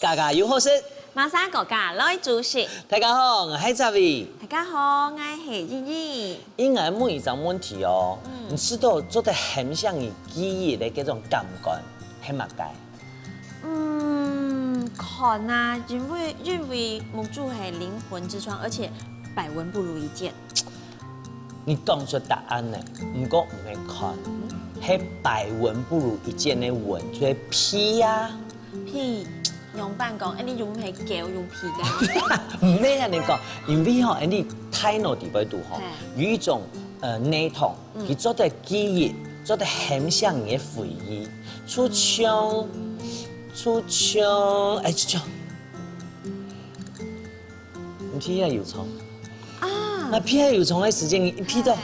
家家有好事，马上国家来主席。大家好，我是扎伟。大家好，我是依依。应该问一种问题哦，你知道做得很像你记忆的这种感觉，很乜解？可能啊，因为木柱是灵魂之窗，而且百闻不如一见。你讲出答案呢？不过唔会看，係百闻不如一见的闻，就係屁呀。屁，用辦講，你用係狗用屁㗎？唔咩人哋講，因為吼，你太腦地位度吼，有一種內容，佢做得記憶，做得很像你的回憶，出槍，哎，出槍，唔批啊油蟲啊，那批啊油蟲嘅時間一批到，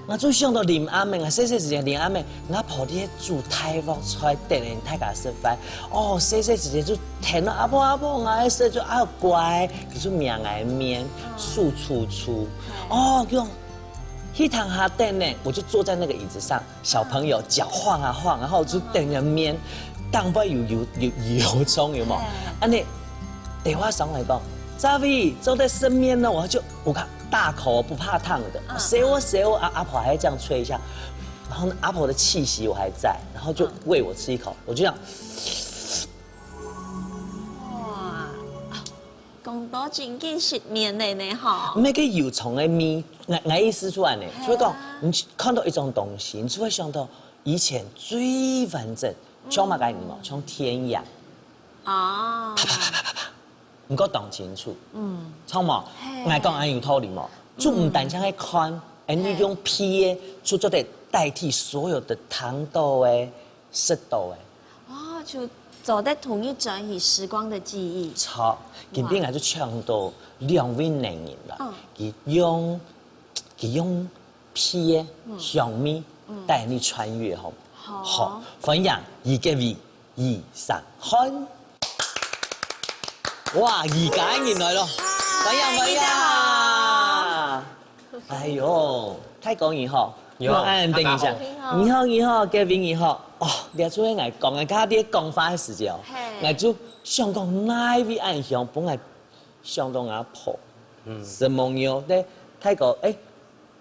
我最想到林阿妹啊，細細時間林阿妹，我婆啲煮泰國菜，等人大家食飯，哦，細細時間就聽到阿婆，我愛食就啊乖，佢就命愛面，素粗，哦，用一堂下等呢，我就坐在那個椅子上，小朋友腳晃啊晃，然後就等人面，當不有油葱有冇？安尼，對我上來講，扎偉坐在身邊呢，我看。大口不怕燙的，谁我阿婆还这样吹一下，然后阿婆的气息我还在，然后就喂我吃一口，我就这样。哇，講到真嘅食面嚟呢嗬。那個油蟲的面，我意思出來呢，就會講你看到一種東西，你就會想到以前最完整，像乜嘢你嘛，像天陽，哦，啪。唔夠講清楚，錯冇？我講安有道理冇？就唔單止係看，你用皮就做得代替所有的糖豆濕豆哦，就走在同一轉移時光的記憶。錯，今邊我就唱到兩位男人啦，佢用皮香味帶你穿越好，分享一個位2、3看。哇，而家原來咯，喂呀！哎呦，太講你好，我按等一下，你好，Gavin 你好，哦，你做咩講嘅？家啲講法嘅時間，我就想講哪位暗香本來想到阿婆，什麼樣咧？太講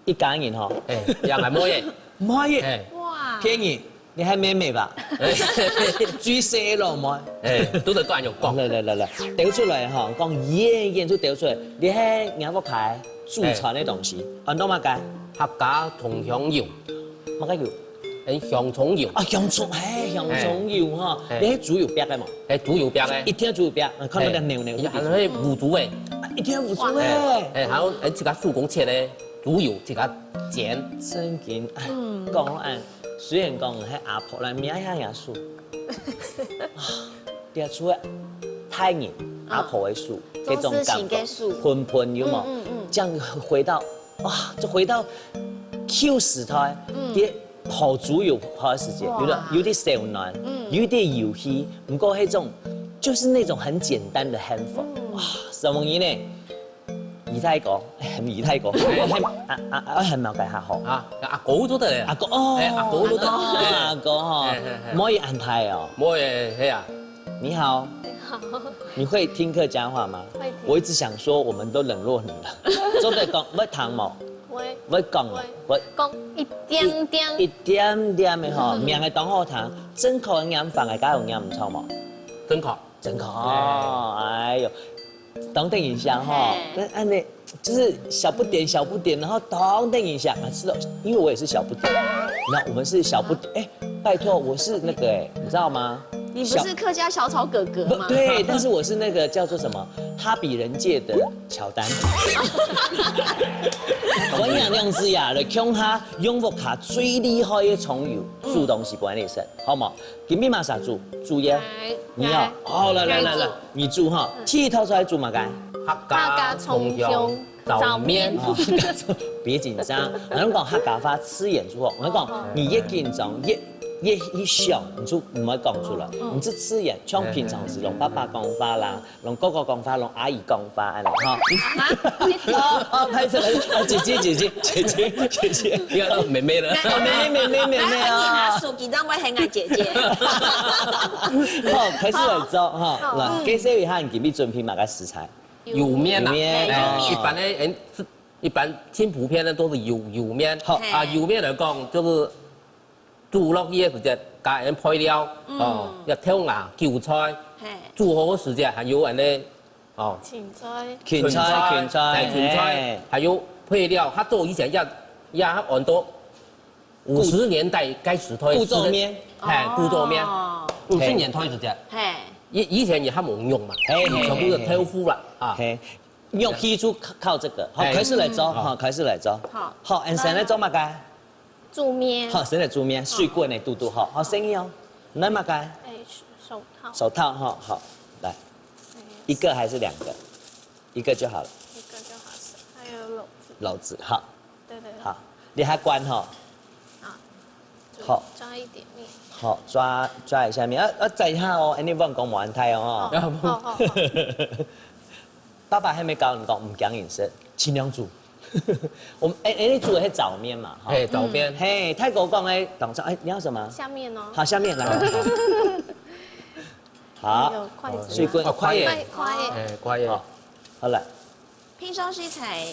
一家人嗬，又係冇嘢，哇，騙你。你係妹妹吧？最細咯，唔係。都係個人用講。嚟，掉出嚟嚇，講嘢都掉出嚟。你係亞福牌祖傳嘅東西，按到乜解？客家同香油，乜解叫？香葱油。啊，香葱油嚇，你係豬油餅嘅嘛？豬油餅嘅。一聽豬油餅，看到啲牛。係嗰啲糊豬嘅。一聽糊豬嘅。還有自家手工切嘅豬油，自家煎。真勁，講按。雖然講係阿婆啦，名下也數，啲出嚟太熱，阿婆嘅數，這種感覺，噴有冇？這樣回到哇，就回到 Q 時代，啲泡豬油泡嘅時間，有啲少男，有啲遊戲，唔過係種，就是那種很簡單的幸福，哇，什麼嘢呢？二太哥，我係咪計下好？阿哥都得，阿哥哦，阿哥都得，阿哥哈，唔可以安排哦。唔可以，係啊。你好，你會聽客家話嗎？會聽。我一直想說，我們都冷落你了。做得講，會談冇？會講啊，會講一點點。一點點嘅嗬，命係當好談，真口飲飯係加用飲唔錯冇？真口，哎呦。等等一下哈，跟按那就是小不點，然後等一下啊，知道，因為我也是小不點，那我們是小不點，拜託，我是那個你知道嗎？你不是客家小草哥哥嗎？對，但是我是那個叫做什麼哈比人界的喬丹。我養兩隻呀，嚟強下永福卡最厲害嘅蟲油煮東西管理生，好冇？今邊馬啥煮？煮嘢？你要？好，來，你煮哈，剃頭出來煮嘛該？客家葱香炒麵。別緊張，我講客家話吃鹽煮好，我講你一緊張越想，你就唔可以讲出来，你就自然像平常时用爸爸讲法啦，用哥哥讲法，用阿姨讲法安尼哈。哦，拍出来，姐姐，你看妹妹了，妹拿啊！手机让我很爱姐姐。好，开始来做哈。来，介绍一下你今日准备哪个食材？油面呐，面一般呢，一般听普遍的都是油面。好啊，油面来讲就是煮落去的时间加人配料哦，要挑牙、韭菜，煮好的时间还有人呢哦，芹菜，还有配料，他做以前要很多50年代开始推古早面，古早面，50年推时间。以前也还冇用嘛，全部都挑夫了啊。用批出靠这个，好，开始来做，好，开始来做。好，按谁来做嘛该？煮面。好，谁来煮面？水滚的嘟嘟，好，好生意哦。来嘛该？手套。手套哈，好，来，一个还是2个？一个就好了。一个就好了，还有篓子。篓子，好。对。好，你还关哈。好。抓一点面。好，抓一下面，再一下哦，你不能讲冇安泰哦。好。爸爸还没教你讲，唔讲饮食，尽量煮。我们你煮的是早面嘛？早面。嘿，泰国讲的等下，你要什么？下面哦。好，下面来。好。有筷子。水滚，快耶。快耶。好了。平常时菜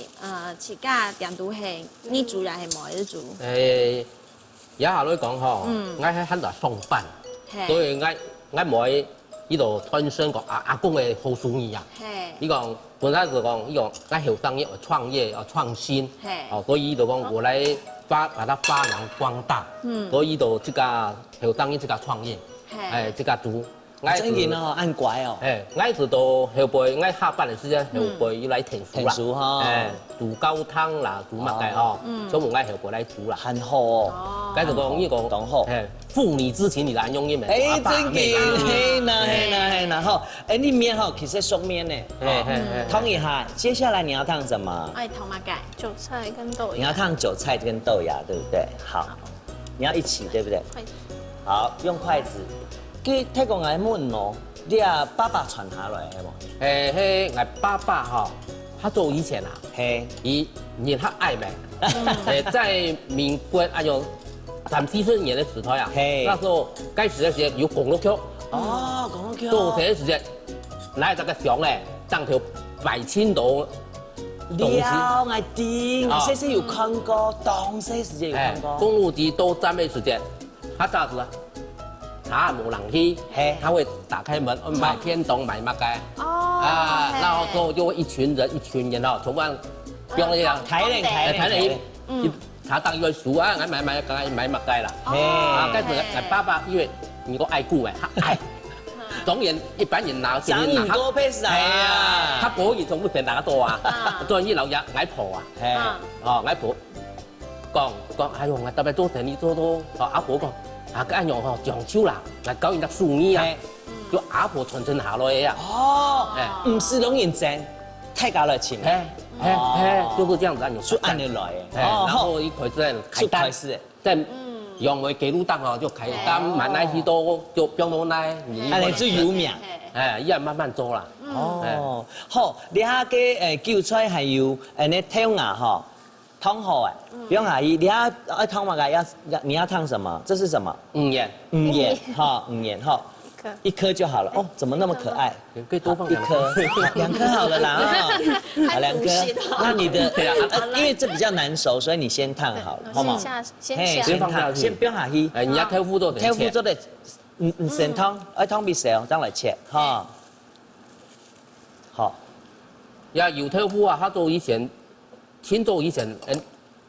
自家点都系你煮还是冇人煮？也下来讲吼，我喺很大上班，所以我冇呢度吞身個阿公嘅好生意啊。呢個本身就講呢個我後生要創業要創新，所以呢度講我來把它發揚光大。所以呢度這個後生呢這個創業，這個做。真嘅哦，按乖哦。我一直到後輩，我下班嘅時間後輩要嚟聽書啦。聽書哈。煮高湯啦，煮乜嘅哦，所以我後輩嚟煮啦。很好哦。繼續講呢個講好。父女之情，你難用嘅咩？真嘅，嘿嗱，好，你面哈其實熟面呢。湯一下，接下來你要燙什麼？愛湯乜嘅？韭菜跟豆芽。你要燙韭菜跟豆芽，對不對？好，你要一起，對不對？筷子。好，用筷子。佢泰國人問哦，你阿爸爸傳下來係冇？我爸爸哈，他做以前啊，你他愛咩？在民國30年的時代啊，那時候開始嘅時候有公路橋，公路橋，做這時間，來這個上咧，當條百青島。了，我知，我細細有看過，當時時間有看過。公路機到站的時間，他咋子啊？他冇人去，他會打開門買天丼買乜嘅，然後之後就會一群人哦，從外邊那樣抬人，他當一個數啊，我買乜嘅啦，跟住我爸爸因為如果愛顧誒，他愛，當然一般人拿錢拿，他可以從不平拿得多啊，當然老人愛婆啊，愛婆講，哎呦，我特別做生意做阿婆講。個安樣吼講究啦，嚟搞人家數年啊，叫阿婆傳承下來嘅啊。唔是容易賺，太高了錢。就是這樣子安樣。是按你來嘅。然後一開始開單，在楊梅記錄檔哦，就開單買那些多就標到那。安尼最有名。依家慢慢做啦。好，你下嘅韭菜係要你挑牙嗬。燙好哎，不用阿姨，你要燙嘛个你要燙什么？这是什么？五眼哈，一颗就好了。哦，怎么那么可愛？可以多放一顆，2顆好了啦啊，好2顆。那你的对啊，因為這比較難熟，所以你先燙好了，好唔好？先燙，先不用下去。人家挑夫做的，先燙，燙必少，當來切哈。好。有挑夫啊，他做以前。天做以前，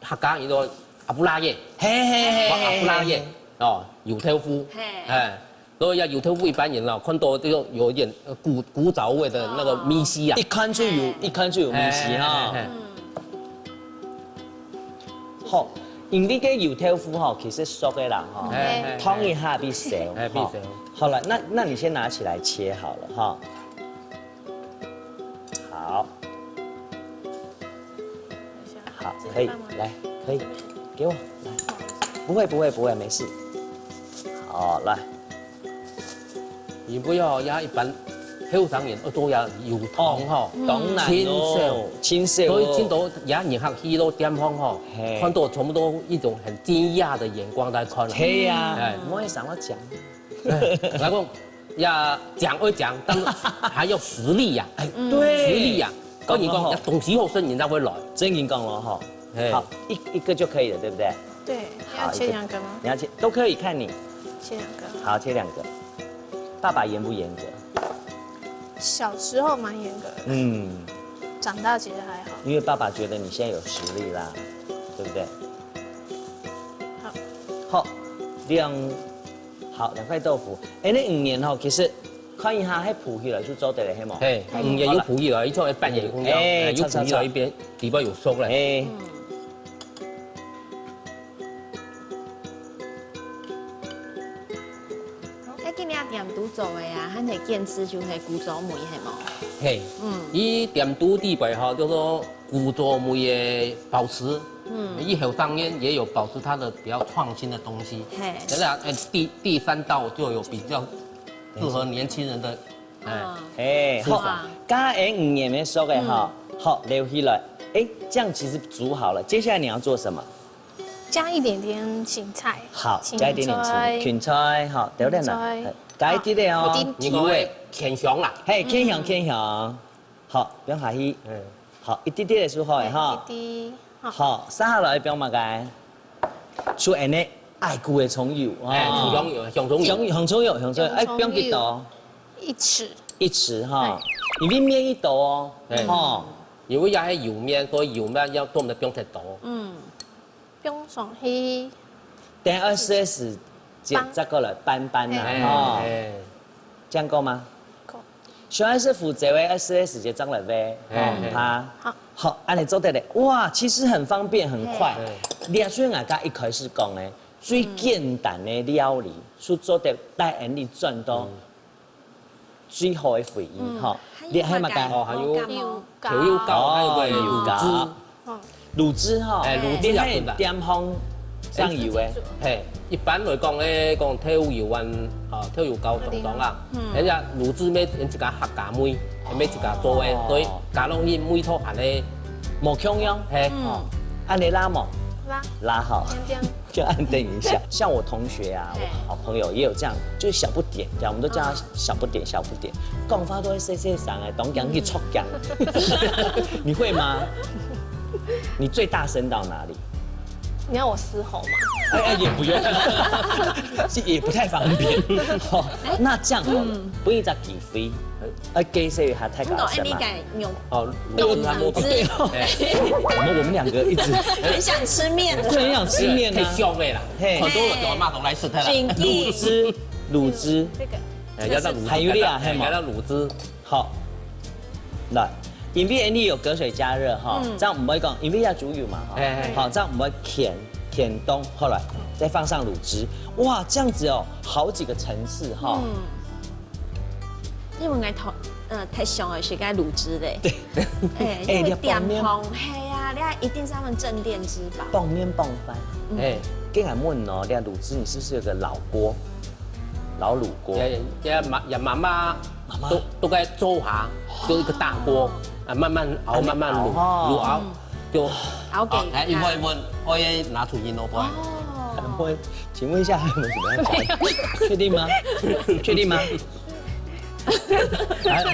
客家叫做阿布拉耶，阿布拉耶哦，油挑夫，所以油挑夫一般人哦，看到這個有一點古早味的那個米絲啊，一看就有米絲哈。好，因呢個油挑夫哈，其實熟嘅人哈，燙一下必少，好了，那你先拿起來切好了哈。好。好，可以，來，可以，給我，來，不會，沒事。哦，来，你不要压一般，后上面都要有糖哈，当然清咯秀，清秀所以见哦。到也你看许多地方哈嘿，看到全部都一种很惊讶的眼光在看了。嘿呀哎，我也想要讲，我讲要讲归讲，但是还要实力呀，对，实力呀。跟你讲，讲得好要懂时候生，人才会来。真经讲了哈。哎好，一个就可以了，对不对？对，要切2个吗？你要切都可以，看你。切2个。好，切2个。爸爸严不严格？小时候蛮严格的，嗯，长大其实还好。因为爸爸觉得你现在有实力啦，对不对？好，好2块豆腐。哎，那5年吼，其實看一下，迄鋪起來就做得嚟，係冇？嘿，也有溥仪了，一種半夜空調，哎有溥仪了一邊裡邊有熟了。哎，今日店拄做的啊，咱係见吃就係古早梅係冇？嘿，伊店都地位哈，就说古着梅的保持，以后上面也有保持它的比较创新的东西。嘿，等下，第3道就有比较适合年轻人的，哎，好哇，加5年沒熟嘅哈，好留起來。哎，這樣其實煮好了，接下來你要做什麼？加一點點芹菜。好，加一點點芹菜，好，掉點啦芹菜，加一啲點哦，你講的甜香啦，嘿，偏香，好，不用客氣，好，一啲啲嚟煮好嘅哈，滴滴。好，撒下來不用嘛該，出安尼愛久嘅蔥油哎，哦，香油，香葱油，香蔥油，哎，不用幾多1匙。 ？1匙哈，因為麵1斗哦，哦，因為也係油面，所以油面要炖得不用太多。不用上去。等下24這個來拌啦，哦，這樣夠嗎？夠。小孩是負責為24節蒸來煨，它好。好，按你做得嘞，哇，其實很方便，很快。你雖然我一開始講咧，最簡單的料理，是做得帶人哋賺到最好的回憶哈。你還有乜嘢？哦，還有油調油膏，還有個油乳膏汁。滷汁哈，哎滷汁你係也炖啦點烘上油嘅？嘿，一般來講咧，講跳油丸跳油膏當當啦，人家滷汁咩用一個客家梅，咩一個做嘅，所以加落去梅頭下咧，冇香用，嘿，按你拉冇？拉。拉好。这样。就按定一下。像我同學啊，我好朋友也有這樣，就是小不點，這樣我們都叫他小不點，小不點。講法都會細細聲哎，懂講去戳講。你會嗎？你最大聲到哪裡？你要我嘶吼吗？哎，也不用，也不太方便。好，那這樣好了，不如再幾飛，給誰還太你懂高聲嘛？牛哦，滷汁還冇汁我們兩個一直很想吃面了。很想吃面太啊。香的啦，嘿很多人叫我媽都來試睇啦。滷汁，这个。要到滷汁，還有啲啊，係嘛要？到滷汁，好，來，因為你有隔水加熱哈，這樣唔會講，因為要煮油嘛哈，好，這樣唔會填東，後來再放上滷汁，哇，這樣子哦，好幾個層次哈。因為我太香了，是該滷汁的。哎，哎因為你要拌面點烘，係啊，你一定是他們鎮店之寶。拌面拌飯，哎，跟俺問哦，你滷汁你是不是有個老鍋，老滷鍋？也媽媽都該做下，就一個大鍋，慢慢熬，慢慢滷，滷熬就熬給哎，一會可以拿出煙咯，不？我請問一下，還有沒有什麼要加的？確定嗎？確定嗎？哎，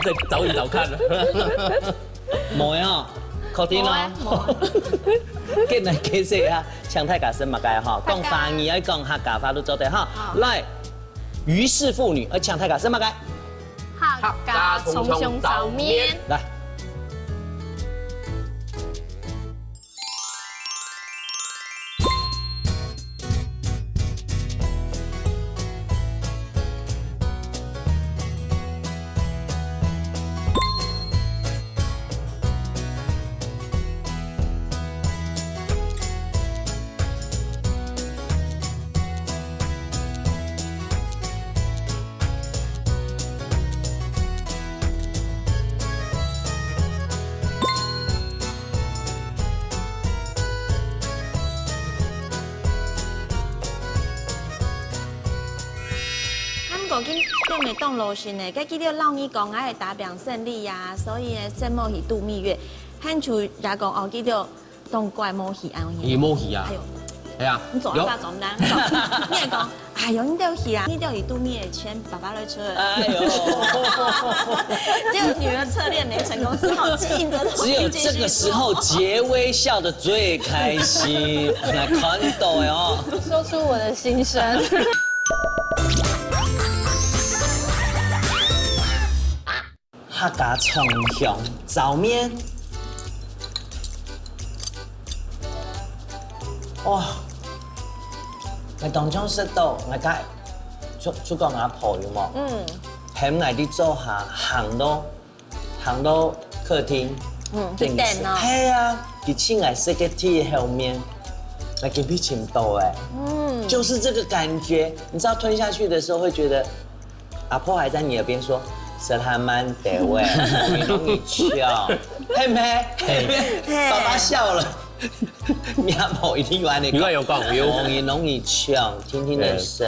再找一找看了。冇啊，確定咯。今日其實啊，唱太假聲嘛該哈，講華語要講客家話都做得哈。來，於氏婦女要唱太假聲嘛該，客家葱胸炒面。來。并未当路线的，该记得老二讲爱打表胜利呀，所以呢，圣母喜度蜜月，汉族也讲哦，记得当怪母喜安鱼毛鱼啊哎，呦，系啊，你做法怎么啦？你系讲，哎呦，你都喜啊，你都以度蜜月圈爸爸来吹。哎呦，这个女儿侧恋没成功，只好硬着头只有这个时候结微笑得最开心，来看到哦。说出我的心声。客家葱香糟面，哇！我當中識到我家出個阿婆有冇？喺我哋做下行到客廳，去等哦係啊，佢請我食個 tea 後面，那給比青豆哎，就是這個感覺。你知道吞下去的時候會覺得，阿婆還在你耳邊說。是他們的喂，你容易笑，係咪？爸爸笑了，你阿婆一定話你。如果有講有，容易笑，聽聽你說。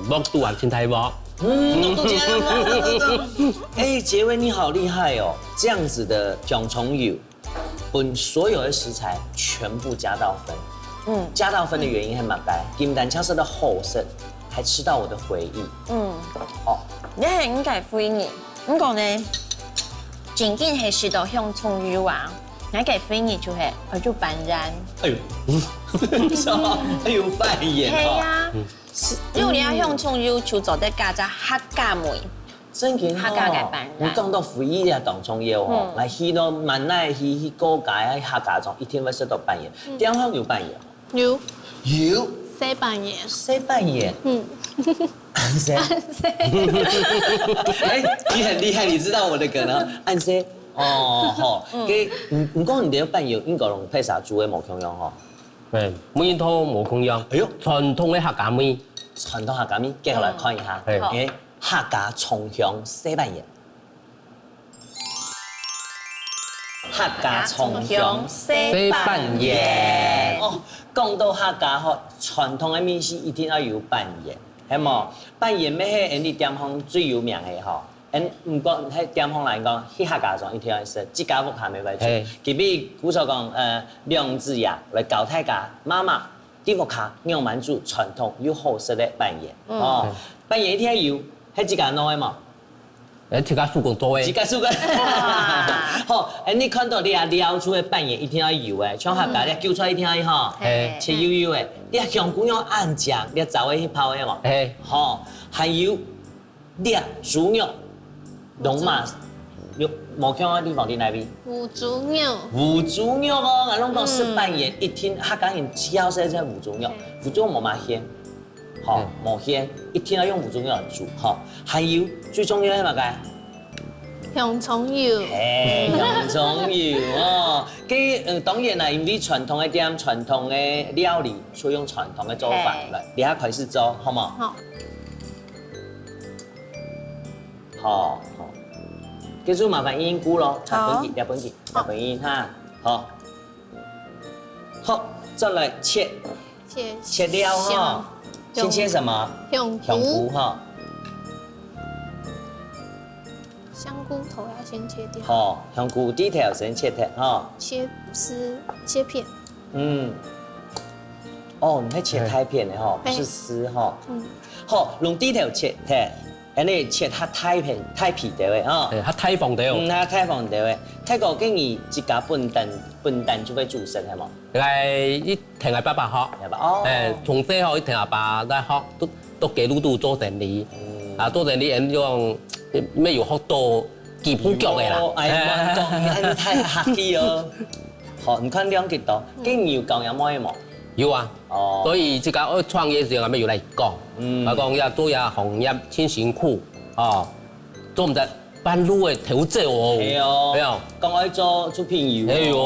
剝肚還先睇剝。都這樣。哎，杰威你好厲害哦！這樣子的蔣蟲油，把所有的食材全部加到分。加到分的原因係乜嘢？金蛋巧色的厚色，還吃到我的回憶。哦。你係應該歡迎，咁講呢，僅僅係食到香蔥油啊，你嘅歡迎就係佢做扮人。哎呦，什麼？哎呦，扮演哦。係啊，如果你要香蔥油，就做得加隻客家梅。真嘅客家嘅扮人。你講到回憶啊，當中有哦，來去到萬奈去高街啊，客家中一天會食到扮演，點樣有扮演？有有。谁扮演？誰扮演？安誰？哎，你很厲害，你知道我的梗啊？安誰？哦，好，佢唔講你哋扮演應該用配啥煮嘅無共樣吼？每套無共樣。哎呦，傳統嘅客家妹，傳統客家面，接下來看一下。誒，客家葱香誰扮演？客家葱香誰扮演？哦，講到客家吼，傳統嘅面是一定要有扮演，係冇？扮演咩係人哋地方最有名嘅吼？唔講喺地方嚟講，喺客家中一定要食，自家屋下未為主。佢比古所講梁子牙來教大家媽媽啲屋下用滿族傳統有好食嘅扮演。哦，扮演一定要有，係自家弄嘅嘛。自家手工做自嘅。家手工。好，你看到你啊撩出嘅扮演一定要有嘅，像客家你叫出來一定要有吼，切油油嘅，你香菇用暗醬，你走去泡嘅嘛。好，還有獵豬肉。龍馬有冇聽過地方喺哪邊？五足牛。五足肉哦，我攏講食扮演，一聽客家人只要食隻五足肉，五足肉冇乜鮮，好冇鮮，一定要用五足肉嚟煮，好。還有最重要係乜嘅？香蔥油。香蔥油哦，佢當然啦，因為傳統嘅店、傳統嘅料理，所以用傳統嘅做法嚟，你下開始做，好冇？好。好，跟住麻煩英菇咯，日本雞哈，好，好，再來切料哈，先切什麼？香香菇哈，香菇頭要先切掉。好，香菇啲條先切掉哈，切片。哦，你係切太片嘅哈，不是絲哈，好，用啲條切掉。你切較太皮條嘅哦，較太放掉。較太放條嘅，睇個經已自家笨蛋就會煮食係冇？係一聽阿爸爸學，從細學一聽阿爸在學，都幾路都做成你，做成你人用咩有學到基本腳嘅啦。哎呀，講你太客氣哦。好，你看兩幾多，經要教有冇冇？有啊，所以自家創業時候咪要嚟講，我講要做下行業先辛苦，做唔得半路嘅調節哦。係哦，講我做朋友。哎呦，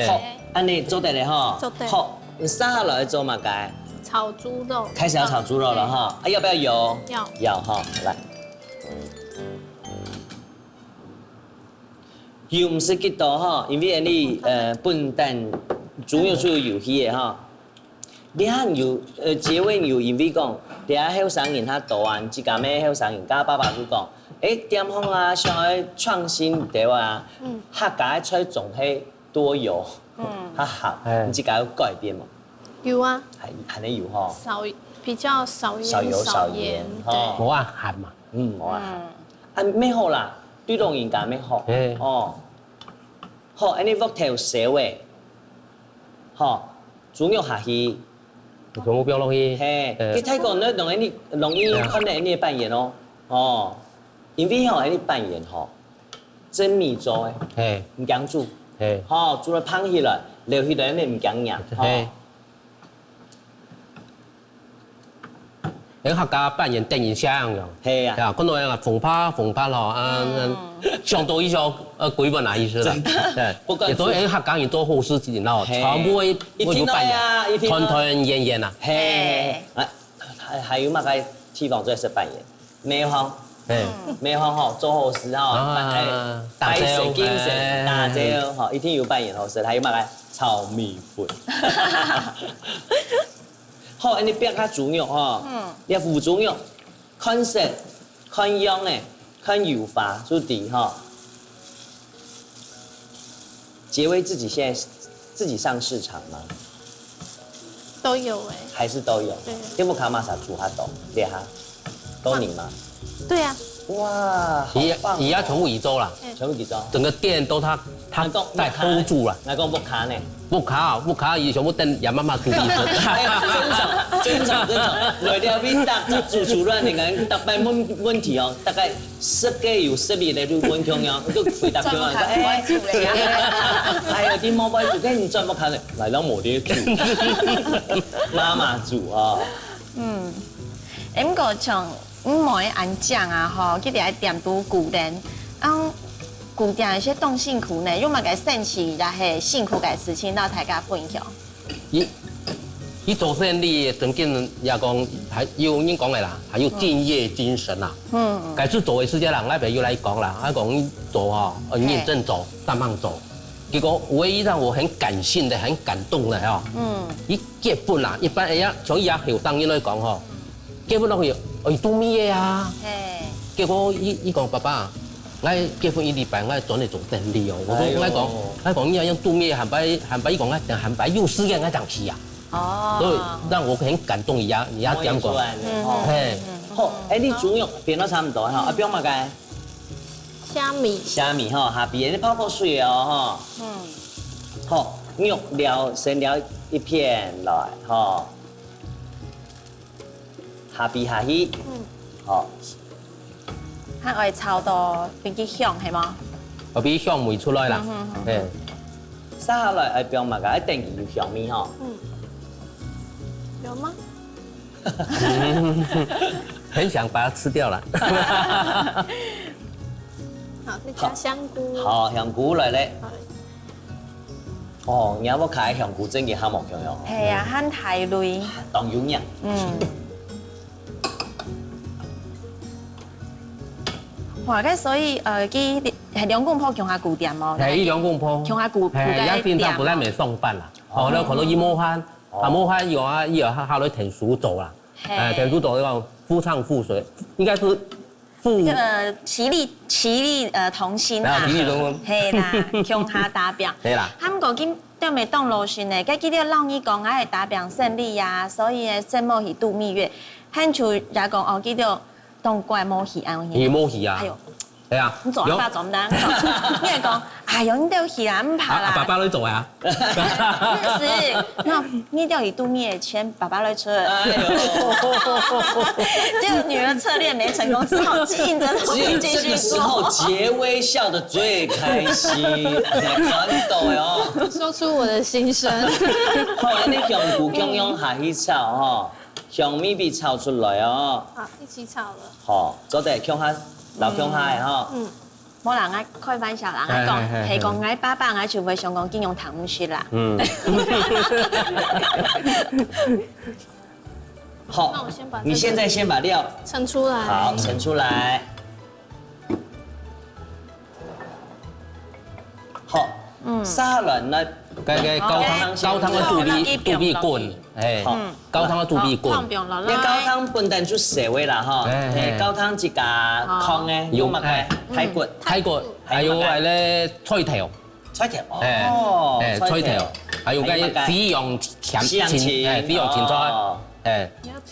好，安尼做得嚟哈。做得。好，三下來做乜嘅？炒豬肉。開始要炒豬肉了哈，要不要油？要哈，來。油唔是幾多哈，因為你笨蛋豬肉出有油氣嘅哈。你看有结尾有因为讲，底下后生人他读完，即家咩后生人，甲爸爸就讲，点方啊，想要创新对啊，客家出种迄多油，较合，你即家有改变嘛？有啊，还能有吼，比较少盐少油少盐，吼，无啊咸嘛，无啊，咩好啦，对龙应该咩好，哦，好，安尼腹头小诶，吼，猪肉下去。全部标落去。嘿，你泰国呢容易看到你扮演哦，哦，因为吼你扮演吼，真米做诶，嘿，唔讲煮，嘿，吼煮了胖起来，留起来你唔讲养，嘿。喺客家扮演电影相样，嘿啊，呀，嗰度啊逢拍咯，上到以上鬼本哪意思啦？对，亦都喺客家人做好事情咯，全部會有扮演，團演演啊，嘿，還有乜嘅地方最識扮演？梅花，梅花吼做好事吼，擺水金神大招吼，一定有扮演好事，還有乜嘅炒米粉。好，你別下豬肉吼，你腐豬肉，看色、看樣誒，看油法就底吼。杰威自己现在自己上市场吗？都有哎，还是都有？对。天不卡玛莎煮哈都厉害，都你吗？对呀。哇，好棒！而家全部移州啦，全部移州，整个店都他在 hold 住了。那讲不卡呢？不卡，伊全部等杨妈妈煮一份。真少，为了你答煮出来，你看答摆问题哦，大概10个有12个就问同样，都回答同样。哎呀，啲冇摆煮，跟你专不卡呢？来到冇啲煮，妈妈煮啊。咁個像唔可以按醬啊，吼，佢哋喺店都古典，古典有些動辛苦呢，用乜嘅神奇，然後辛苦嘅事情，到大家分享。伊做生意曾經也講，係要應講嘅啦，係要敬業精神啦。該去做嘅事情人，我朋友來講啦，佢講做哈，認真做，慢慢做。結果唯一讓我很感性的、很感動的哦，伊結婚啦，一般從伊後生應來講吼，結婚落去，做咩啊？結果伊講爸爸。我結婚1禮拜，我轉嚟做生意哦。我講你要做咩？韓白伊講韓白有時間我講去啊。哦。所以讓我很感動，也點講。嘿。好，你豬肉變到差唔多哈，不用乜嘅。蝦米哈，下邊你泡過水哦哈。好，肉先撩一片來哈，下邊下去。好。佢愛炒到邊啲香係嗎？我俾香味出來啦。誒，撒下來誒，唔係㗎，一定要香味嗬。有嗎？很想把它吃掉了。好，再加香菇。好，香菇來咧。哦，你有冇開香菇整嘅蝦毛香樣？係啊，很大類。當油釀。哇！咁所以佢係兩公婆強下古店喎。係兩公婆。強下古一平常不在咪送飯啦。哦，你可能伊冇飯，冇飯以後伊又下來田叔做啦。田叔做呢個夫唱婦隨，應該是其利同心啦。其利同心。係啦，強下打拼。係啦。他們究竟對咪當路線呢？佢記得讓伊講係打拼勝利呀，所以呢周末去度蜜月，很處也講哦，記得。當怪冇戲啊！伊冇戲啊！係啊！你做法做唔得，你係講，哎呦，你都戲啊，唔怕啦。爸爸來做啊！是，那你都要度蜜月錢，爸爸來出。哎呦！這個女兒策略沒成功，只好硬着頭皮繼續做。這個時候，傑威笑得最開心，感動喲。說出我的心聲。後來你香菇薑薑下去炒吼。香米被炒出來哦，好，一起炒了。好，做得強下老強下嘅吼。冇人愛開玩笑，人講係講嗌爸爸嗌就會想講經用糖唔雪啦。好，那我先把你現在先把料盛出來。好，盛出來。好，沙律呢 cái高汤嘅煮米滾，誒，高湯嘅煮米滾，你高湯本身就細位啦吼，高湯一加糠嘅，有乜嘅泰骨，還有係咧菜條，菜條，菜條，還有cái西洋芹菜，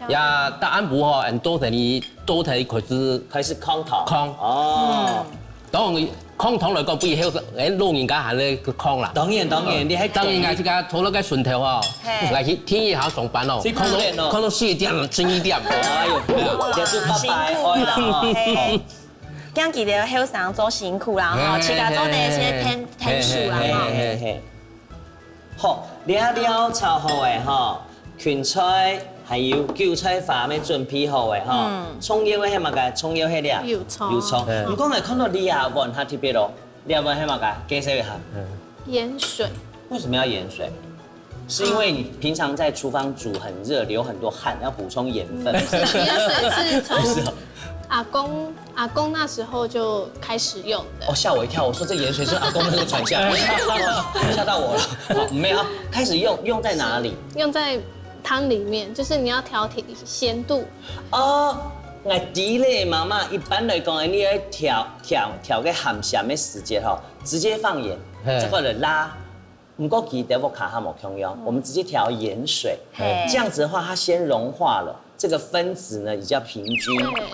呀，答案不好，多睇佢是糠糖，哦，當然。糠糖嚟講，不如喺老人家行咧個糠啦。當然，你喺當然即家拖咗個順頭哦，嚟去天一下上班哦，糠到4點12點。哎呦，也是辛苦啦。今記得後生做辛苦啦，吼，自家做那些天數啦，好，了炒好嘅吼，芹菜。還有韭菜花咩準備好嘅吼，蔥葉嘅係乜嘅？蔥葉係啲啊？油蔥。唔講係看到你啊，聞下特別咯。你啊聞係乜嘅？介紹一下。鹽水。為什麼要鹽水？是因為你平常在廚房煮很熱，流很多汗，要補充鹽分。鹽水是從阿公那時候就開始用的。哦，嚇我一跳！我說這鹽水是阿公那個傳下來，嚇到我了。沒有，開始用在哪裡？用在湯裡面，就是你要調鹹度。哦，我知咧，媽媽一般來講，你要調個鹹鹹的時節吼，直接放鹽，這個嚟拉。唔過記得我卡哈冇用用，我們直接調鹽水，這樣子的話，它先融化了，這個分子呢比較平均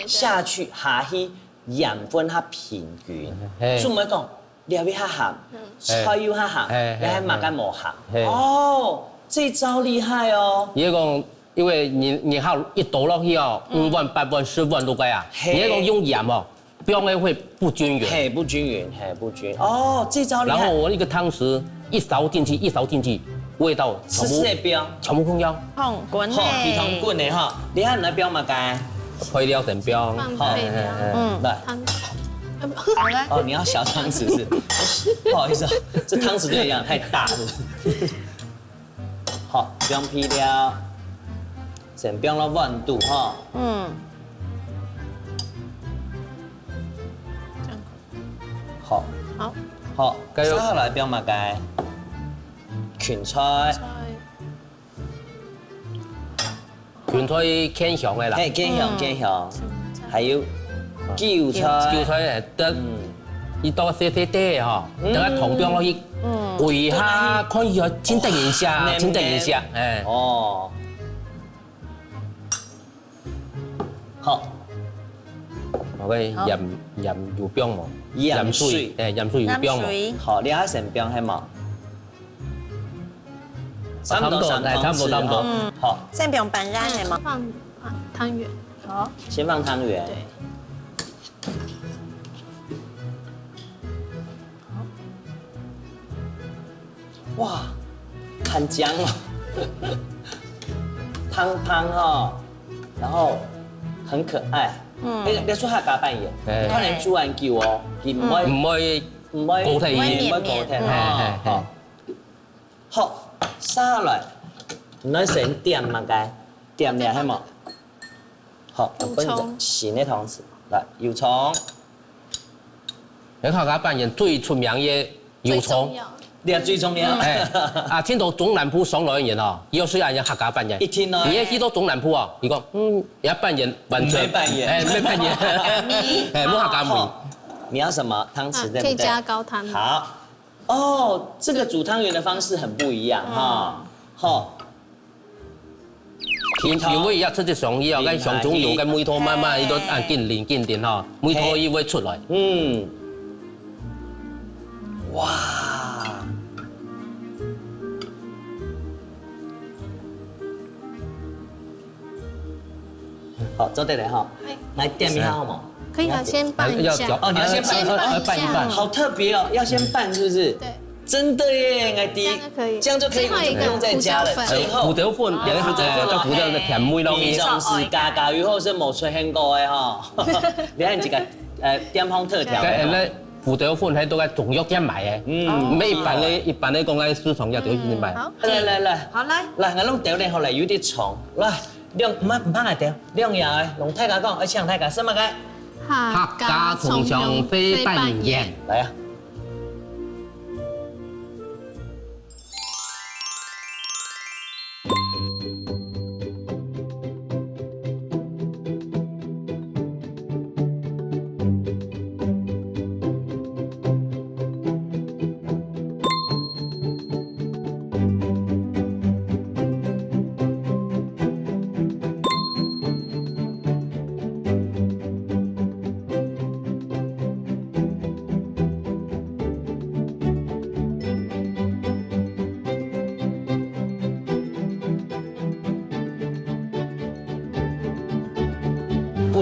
下去，下去鹽分它平均。做乜講？料比較鹹，菜又較鹹，你係麻干冇鹹。哦。這招厲害哦！你講，因為你好一倒落去哦，5碗、8碗、10碗都該啊。你講用鹽哦，表面會不均勻。不均勻。哦，這招厲害。然後我那個湯匙一勺進去，味道全部空掉。湯滾嘅。湯滾嘅哈，你看那表嘛該。配料等標。來。哦，你要小湯匙是？不好意思啊，這湯匙對你講太大了。好，不用皮料，先不用了溫度哈。好，接下來不用乜嘅？芹菜偏香嘅啦。偏香，還有韭菜得一刀細細啲哈，等下同邊落去。煨下，可以清燉一下，哎。哦。好。我嘅鹽油薑嘛，鹽水油薑嘛。好，你喺成薑係嘛？差唔多。好。成薑拌染係嘛？放湯圓。好。先放湯圓。對。哇，很香哦，湯哦，然後很可愛。你說下加扮演，可能煮完叫哦，唔會高體。好，下來，你先點乜嘅？點嚟係冇？好，跟着洗那湯匙，來油蔥。你看加扮演最出名嘅油蔥。你係最重要。聽到中南部上來嘅人哦，要雖然有客家扮演，一聽咯，你一去到中南部啊，你講有扮演完全，沒扮演，冇客家味。你要什麼湯匙？對不對？可以加高湯。好。哦，這個煮湯圓的方式很不一樣哈。好。因為要出隻上衣啊，跟上中油跟梅湯慢慢都按見練哈，梅湯伊會出來。哇！好，走得嚟哈，來點一下好嗎？可以啊，先拌一下。哦，你要先拌一拌，好特別哦，要先拌是不是？對。真的耶，愛迪，這樣就可以，不用再加了。最後胡椒粉，有胡椒粉，就胡椒的甜味咯。你總是加加，以後是冇出現過的哈。你看這個點方特調。胡椒粉喺度嘅中藥店買嘅，唔係一般咧講喺市場入邊先買。嚟，好嚟，我弄調咧，後來有啲重，嚟，用唔怕係調，用嘢嘅，用大家講，而且用大家什麼嘅？客家葱香飛拌鹽，嚟啊！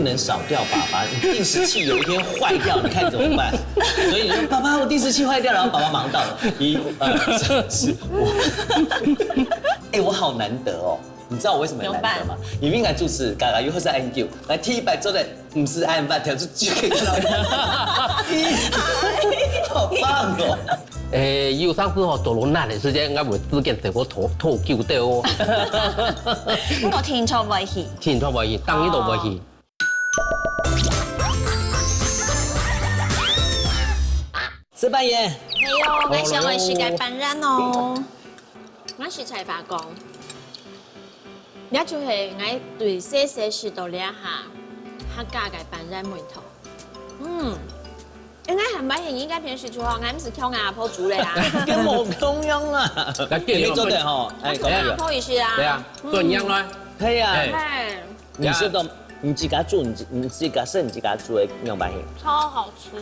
能少掉爸爸，你定时器有一天坏掉，你看怎么办？所以你说爸爸，我定时器坏掉了，然后爸爸马上到了，1、2、3、4、5。哎，我好难得哦。你知道我为什么很难得吗？你应该主持，嘎嘎又或是按钮，来踢100周的，不是按半条就可以看到。好棒哦！有上次吼，做落难的时间，我袂只见得我吐救到哦。我天错未去，天错未去，当日都未去。石扮演。哎呦，我想的是该扮演哦。我是蔡法公。你就係我對細細時到呢一下，客家嘅扮演門頭。應該係咪應該平時做學，我唔是跳阿婆煮嚟啊？跟冇咁樣啦，你做得好，哎，跳阿婆意思啊？對啊，做一樣啦。可以啊。係。你是都你自己煮，你自己是你自己煮的牛排，超好吃，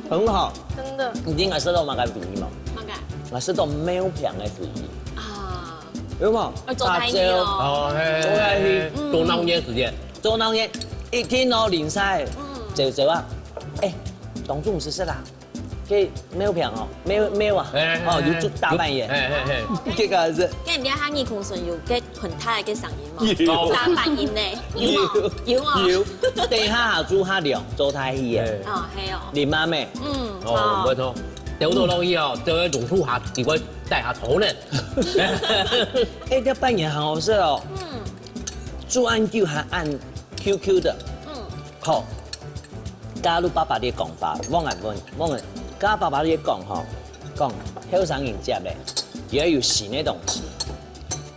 很好。真的。你點解食到乜嘅肥嘛？乜嘅？我食到苗片嘅肥。啊。有冇？我做太熱咯。哦，做太熱，做鬧嘢時間。做鬧嘢，一天哦連晒，就啊，哎，當中午食啦，嘅苗片哦，苗啊，哦要做大半夜，這個是。跟人哋喺二孔順要嘅群體嘅聲音嘛，大半夜咧，要啊。要，地下煮下涼，做太熱嘅。哦，係哦。你媽咪。哦，冇錯。掉到落去哦，就喺榕樹下，結果帶下草呢。哎，這扮演很好食哦。做按鈕還按 QQ 的。好。加入爸爸啲講法，我哋加爸爸啲講吼，講好上人接咧，也要有新的東西。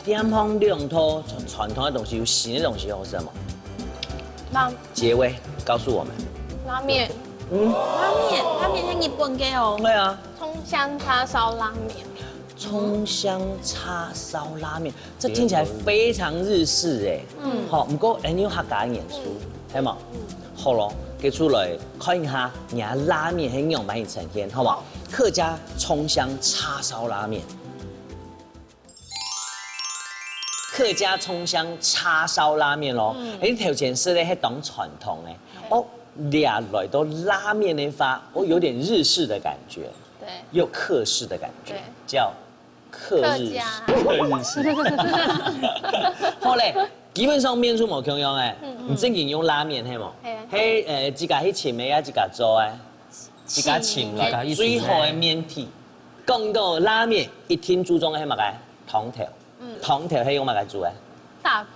點方兩套傳統的東西，有新的東西有什麼？結尾告訴我們。拉麵。拉麵係日本嘅哦。對啊。蔥香叉燒拉麵。蔥香叉燒拉麵，這聽起來非常日式哎。好，不過你要客家元素，係嘛？好咯。給出來看一下，人家拉麵係用乜嘢呈現，好唔好？客家蔥香叉燒拉麵，客家蔥香叉燒拉麵咯。你頭前說咧係當傳統嘅，哦，倆來到拉麵的話，哦，有點日式的感覺，對，又客式的感覺，對，叫客日式。好嘞。基本上麵數冇共用誒，唔正經用拉麵係冇，係自家去請嘅啊，自家做誒，自家請來最好嘅麵皮。講到拉麵，一定注重嘅係乜嘅？湯頭，湯頭係用乜嘅做誒？大骨。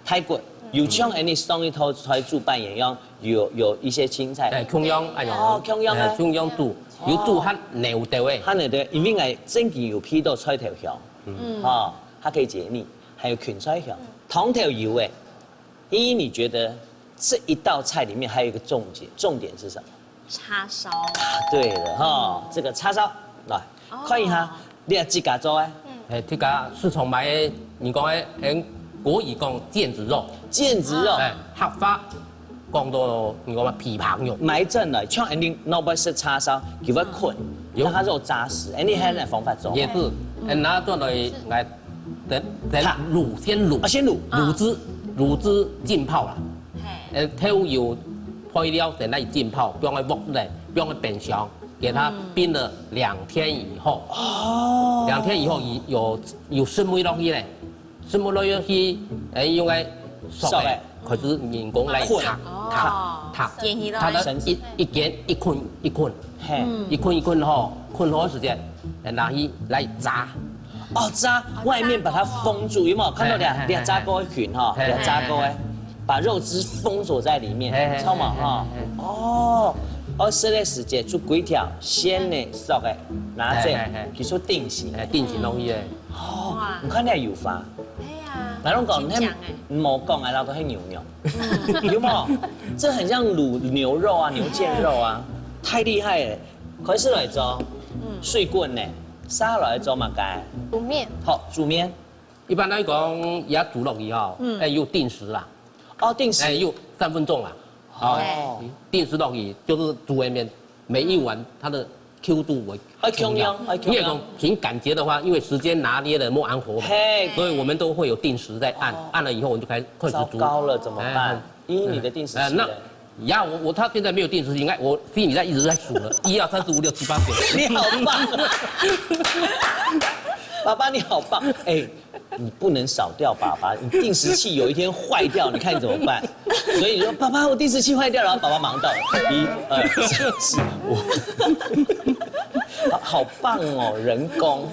太骨，有像你上一套出來煮扮演樣，有一些青菜。芎藥哎呀，芎藥啊，芎藥煮，有煮黑牛豆誒。黑牛豆，因為係正經有批到菜頭香，哦，它可以解膩，還有芹菜香。湯頭油誒，依依，你覺得這一道菜裡面還有一個重點是什麼？叉燒。對了哈，這個叉燒來看一下，你係自家做誒？這個是從買的，你講誒，國語講腱子肉。腱子肉。客家講到你講咩琵琶肉。買真來，像你攞不是叉燒，叫佢捆，讓它肉扎實。你係哪方法做？也是，拿做來來。等滷先滷，先滷滷汁浸泡啦。偷油配料等來浸泡，不用去剝嘞，不用去冰箱，給它冰了2天以後。哦。2天以後有生味落去嘞，生味落去用來熟嘞，佢是人工來燙，它的一件一捆，一捆吼，捆好時間，拿去來炸。哦，炸外面把它封住，有沒有看到兩炸鍋裙哈？兩炸鍋哎，把肉汁封鎖在裡面，超嘛哈？哦，而食的時間做幾條鮮的熟的，拿這叫做定型，定型東西誒。哦，唔看你係油法。係啊。嗱，我講你冇講啊，那都係牛肉，有冇？這很像滷牛肉啊，牛腱肉啊，太厲害了！可是來做水滾呢？沙來做乜嘅？煮麵。好，煮麵。一般來講，也煮落去哈，要定時啦。哦，定時。要3分鐘啦。哦。定時落去就是煮嘅麵，每一碗它的 Q 度為重要。你也講憑感覺的話，因為時間拿捏的冇按火，所以我們都會有定時在按，按了以後我們就開始煮。糟糕了，怎麼辦？依你的定时器那呢？呀，他现在没有定时，应该我心里在一直在数了，1、2、3、4、5、6、7、8、9。你好棒！爸爸你好棒！哎，你不能少掉爸爸，你定时器有一天坏掉，你看你怎么办？所以你说爸爸我定时器坏掉，然后爸爸忙到1、2、3、4、5，好棒哦，人工。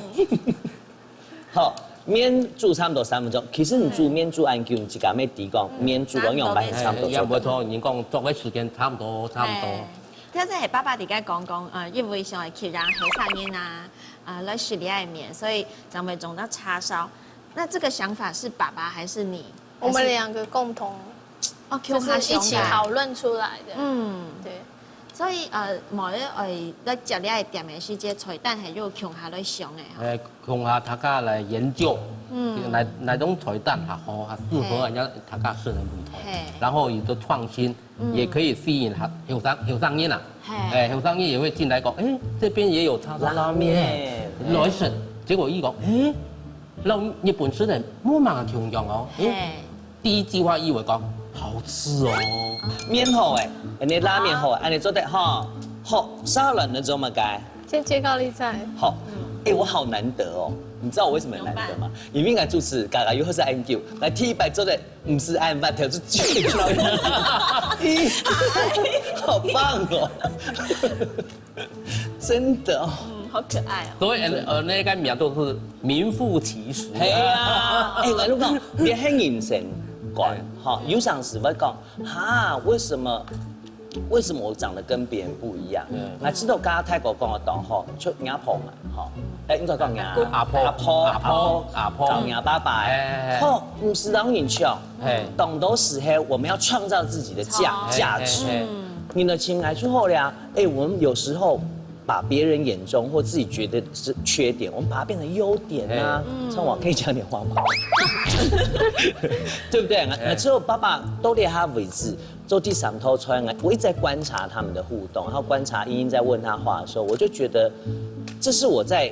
好。免煮差不多3分钟，其实你煮免煮按叫你自家咩底讲，免煮拢用白差不多。也冇錯，你講作嘅時間差唔多。即係爸爸哋而家講，因為想係讓黑上面來洗裡面，所以咱們種到叉燒。那這個想法是爸爸還是你？我們2個共同，就是一起討論出來的。對。所以冇咧食你係點嘅時間菜單係要強下來想嘅。強下大家來研究，哪種菜單哈好，適合人家大家吃的唔同，然後有的創新，也可以吸引後生人啊，後生人也會進來講，哎，這邊也有叉燒拉麵，來食，結果一講，哎，日本食的冇乜重樣哦，第一句話以為講。好吃哦，面好哎，你拉面好哎，你做的哈好，烧冷了之后嘛该。先切高丽菜。好，哎我好难得哦，你知道我为什么很难得吗？因为俺主持嘎嘎又是按九，来 T 100做的不是按饭条是锯到，好棒哦，真的哦，好可愛哦。所以那個名都是名副其實。係啊，哎我都講你很認真。哈，有想時會講，哈，為什麼我長得跟別人不一樣？我知道家泰國講嘅檔嗬，出鴨婆嘛，嗬，誒應該講鴨婆，講鴨爸爸，嗬，唔是當人笑，懂得時候我們要創造自己的價值。你的情愛之後呀，哎，我們有時候。把別人眼中或自己覺得是缺點，我們把它變成優點啊！像我可以講點話嗎？對不對？那之後爸爸都列他位置，做第3套出來，我一直在觀察他們的互動，然後觀察茵茵在問他話的時候，我就覺得這是我在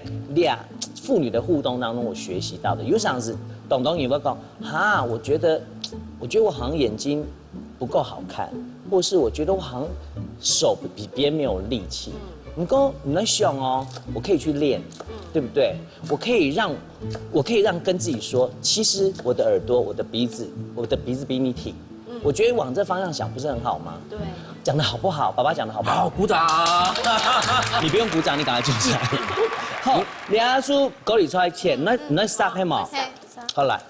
父女的互動當中我學習到的。有想子董你會講哈，我覺得我好像眼睛不夠好看，或是我覺得我好像手比別人沒有力氣。你在想哦，我可以去練，對不對？我可以讓跟自己說，其實我的耳朵、我的鼻子比你挺。我覺得往這方向想，不是很好嗎？對。講得好不好？爸爸講得好不好？好，鼓掌。你不用鼓掌，你趕快坐下來。好，你阿叔高麗菜切，你殺係嘛？好來。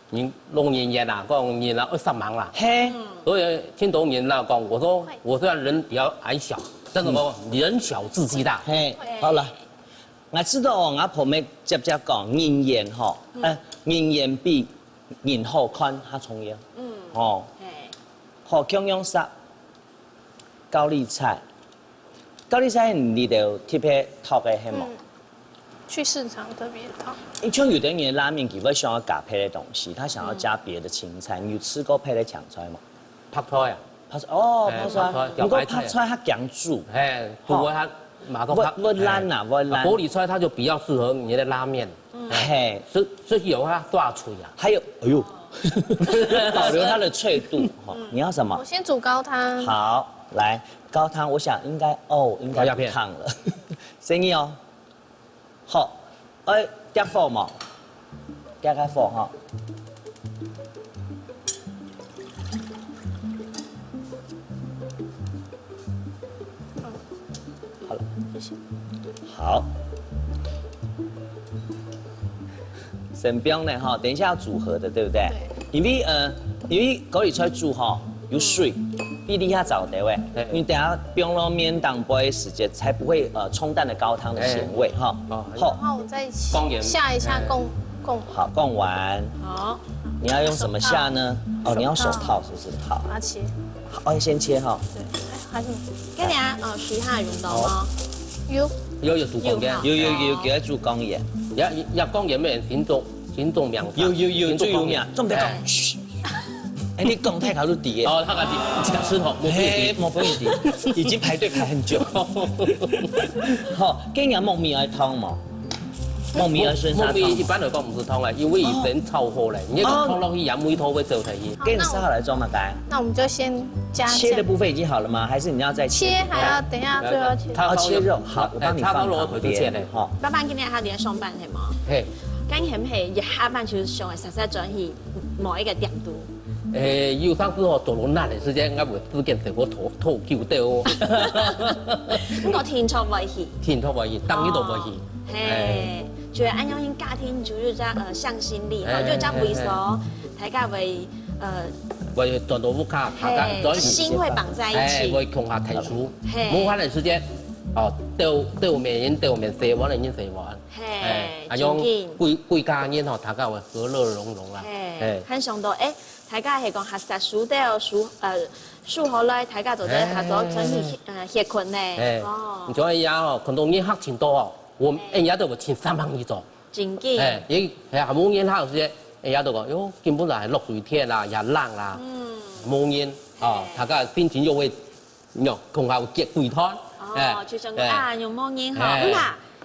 你弄年啦，講年啦20萬啦。嘿。所以聽懂年啦講，我說我雖然人比較矮小，但是我人小志氣大。嘿，好了，我知道我阿婆咪接講人言吼，人言比人好看較重要。哦。好，強用殺高麗菜，高麗菜你就特別討嘅係冇？去市場特別討。像有的人拉麵佢會想要加配的東西，他想要加別的青菜，你有吃過配的強菜嗎？拍菜啊，拍菜哦，拍菜，不過拍菜它強煮，煮它馬上拍，會爛啊，會爛。玻璃菜它就比較適合你的拉麵，嘿，是有它炸脆啊，還有，哎呦，保留它的脆度。你要什麼？我先煮高湯。好，來高湯，我想應該不燙了，生意哦。好，加火嘛，加開火哈。好了，謝謝。好。沈冰呢哈，等一下要組合的，對不對？因為高麗菜煮哈有水，比你遐早的喂。你等下冰了面當杯時間，才不會沖淡了高湯的鹹味哈。好，然後我再下一下貢。好，貢完。好。你要用什麼下呢？哦，你要手套是不是？好。把它切。好，先切哈。對，還是。跟你啊，許下用到嗎？有煮公鹽，有給他煮公鹽。入公鹽咩？行動名。有最有名，仲別講。噓。哎，你講太考慮底耶。哦，他講底，這個石頭冇不一定，已經排隊排很久。好，跟人木米愛湯嘛。梦米儿酸沙梦米一汤。般来讲唔是汤啊，因为以前炒好咧，你个汤落去盐梅汤会做起去。给你杀好来装嘛该。那我们就先加切的部分已经好了吗？还是你要再切，还要等一下最后切。哦，切肉，好，我帮你放旁边。好，爸爸今日喺點上班係冇？嘿，咁係唔係日下班就上嚟實實在去某一個點度？有上次哦，做落難嘅時間，我會自己成個吐叫掉哦。咁我天錯未去，天托會去，當呢度會去。嘿，就係按樣家庭主要隻向心力，吼，就將為所大家為會轉到屋企，大家就心會綁在一起，會共下提出。冇可能時間，哦，對面寫完已經寫完。嘿，用貴家人吼，大家會和樂融融啦。嘿，很想到大家係講學習書到書好來，大家就在合作可以協困呢。哦，像一樣哦，可能你學錢多哦，我人家都會請3萬去做。真嘅。你係冇人學時，人家都講喲，根本就係落雨天啦，也冷啦，冇人哦，大家心情就會共下會結貴攤。哦，就像用冇人嗬，嗱，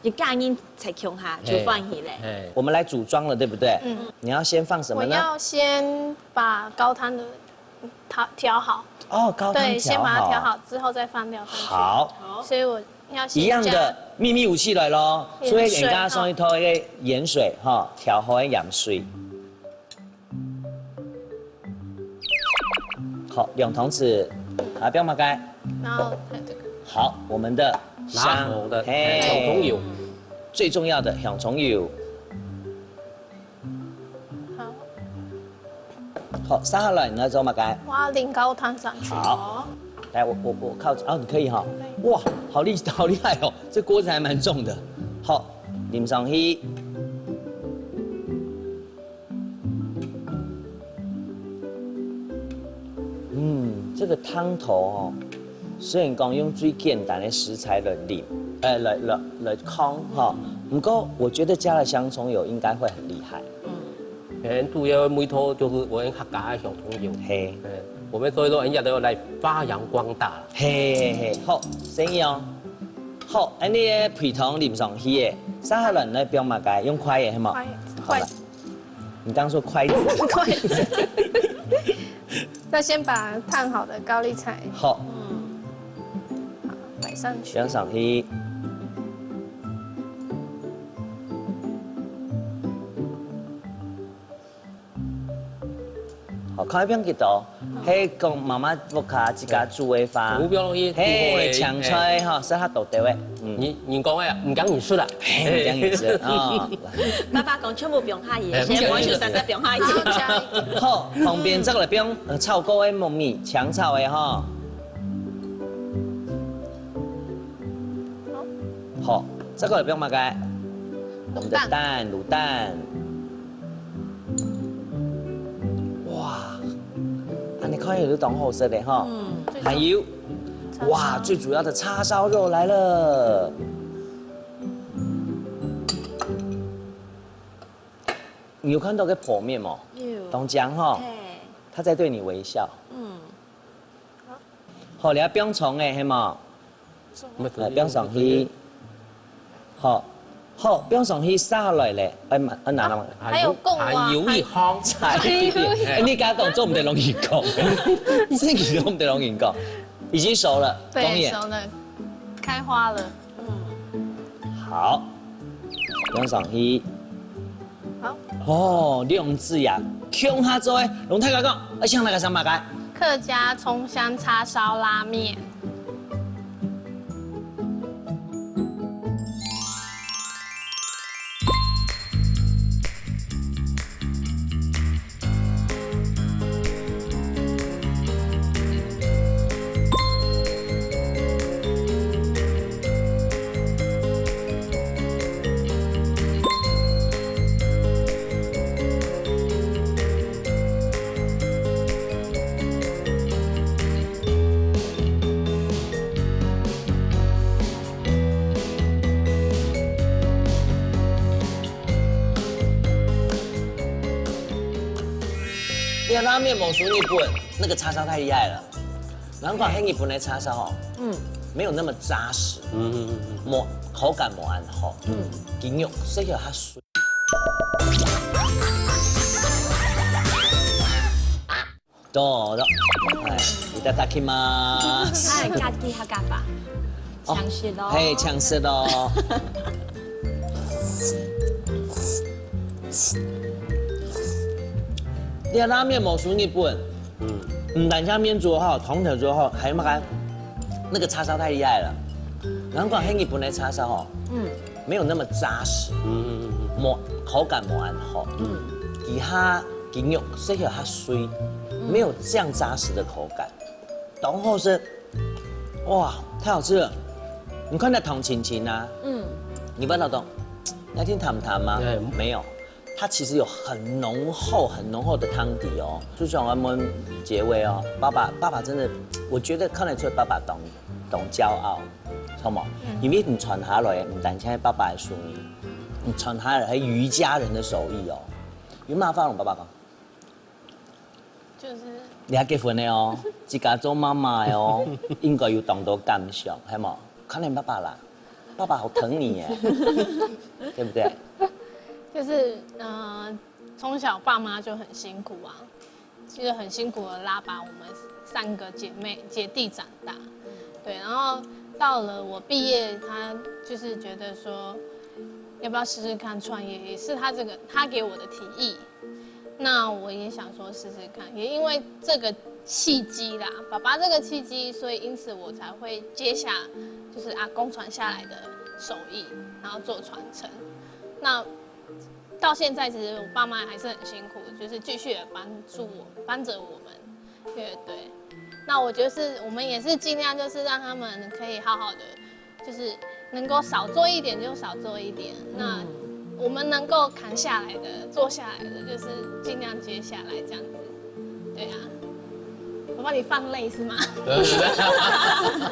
一家人才窮下就歡喜咧。我們來組裝了，對不對？嗯。你要先放什麼呢？我要先把高湯的調好。哦，高湯對，先把它調好之後再放料上去。好。所以我要先一樣的秘密武器來咯，所以人家送一套一個鹽水哈，調好嘅鹽水。好，用同匙，啊，不要麻該。然後這個。好，我們的香的香蔥油，最重要的香蔥油。好。好，撒下來呢之後麻該。我要淋高湯上去。好。來，我靠近哦，你可以哈。哇，好厲害哦，這鍋子還蠻重的。好，淋上去。這個湯頭哦，雖然講用最簡單的食材來淋，來糠哈，不過我覺得加了香蔥油應該會很厲害。主要每套就是我們客家的香蔥油。嘿，我們所以說人家都要來發揚光大。嘿，好，生意哦。好，安尼個皮糖淋上去嘅，撒下來呢不用麻該，用筷嘅係冇？筷子。你剛說筷子。筷子。那先把燙好的高麗菜好，擺上去，放上去。好，看一邊幾多？迄講媽媽屋卡自家煮的飯，嘿，搶出來哈，適合到地位。你講誒，唔講你吃啦，唔講你吃啊。爸爸講全部不用下鹽，先完全實在不用下鹽。好，旁邊這個不用炒過的糯米，強炒的哈。好，這個不用麻該。我們的蛋，滷蛋。哇，你看有都當好食的哈。還有，哇，最主要的叉燒肉來了。你有看到個剖面嗎？有。東江哈，他在對你微笑。好，你要不用蟲誒，係嘛？來，不用上去。好，好，不用上去撒下來咧。拿。還有貢啊，還有一行菜。你家講做唔得容易講，你自己做唔得容易講。已經熟了，對，熟了，開花了。好，不用上去。好。哦，兩字呀，強下做誒，龍太哥講，像那個什麼嘅？客家蔥香叉燒拉麵。拉面某属日本那个叉烧太厉害了，难怪很日本的叉烧哦，没有那么扎实，磨口感磨安好，筋肉食起来较水。どうぞ。はい、いただきます。哎，加鸡和加法，强势咯。嘿，强势咯。你的拉面冇输日本，但下面做好，同条做好，还有那个叉烧太厉害了。难怪黑日本的叉烧哦，没有那么扎实，口感冇安好，其他筋肉食起来较水，没有这样扎实的口感。然后是，哇，太好吃了！你看那糖青青啊，你闻得懂？那听谈不谈吗？没有。它其实有很浓厚的汤底哦，就像我们结尾哦，爸爸真的，我觉得看得出来爸爸懂骄傲，知道吗？因为你传下来，唔单止係爸爸的手艺，你传下来係瑜伽人的手艺哦。有麻烦同爸爸讲，就是你还结婚的哦，自家做妈妈的哦，应该要懂得感想，係冇？看你爸爸啦，爸爸好疼你耶，对不对？就是从小爸妈就很辛苦啊，就是很辛苦的拉拔我们3个姐弟长大，对，然后到了我毕业，他就是觉得说要不要试试看创业，也是他给我的提议，那我也想说试试看，也因为这个契机啦，爸爸这个契机，所以因此我才会接下就是阿公传下来的手艺，然后做传承，那。到现在，其实我爸妈还是很辛苦，就是继续的帮着我们，对。那我就是我们也是尽量就是让他们可以好好的，就是能够少做一点就少做一点。那我们能够扛下来的、做下来的，就是尽量接下来这样子。对啊，我帮你放泪是吗？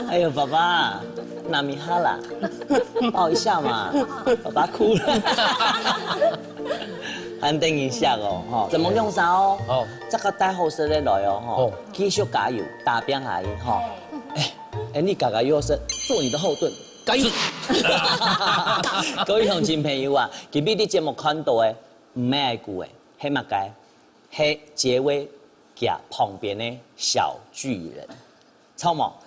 哎呦，爸爸，纳米哈啦，抱一下嘛，爸爸哭了。安定一下哦，哈，怎么用啥哦？哦，这个带后生的来哦，哈，继续加油，打边下去哈。哎，你加油是做你的后盾，加油！各位乡亲朋友啊，今日的节目看到的，唔咩句的，黑马街，黑结尾夹旁边的小巨人，超毛，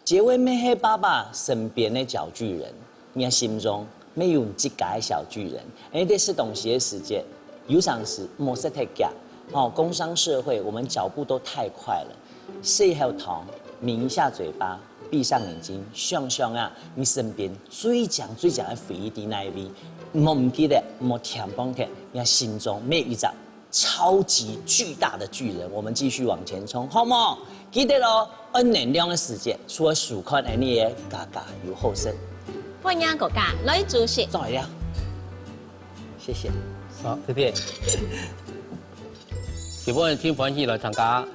结尾咩黑爸爸身边的小巨人，你心中。没有这个小巨人，这是东西的世界，有常时莫说太假哦。工商社会，我们脚步都太快了。say 还有糖，抿一下嘴巴，闭上眼睛，想想啊，你身边最强的肥一滴那一味，莫唔记得，莫甜崩开，你看心中没有一张超级巨大的巨人。我们继续往前冲，好吗？记得咯，恩能量的世界，除了数看你的嘎嘎有后生。欢迎国家女主席，送来了，谢谢。好，谢谢。日本人挺欢喜来参加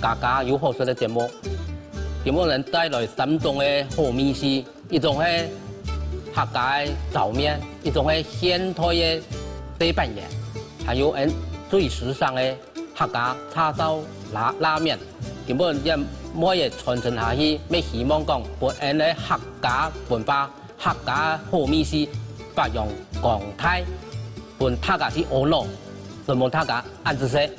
家家有好食的节目。日本人带来3种的好美食，一种是客家的炒面，一种是现代的西班牙，还有最时尚的客家叉烧拉面。日本人每日传承下去，要希望讲把咱的客家文化。客家好美食发扬光大，本大家去学咯，什么大家按这些。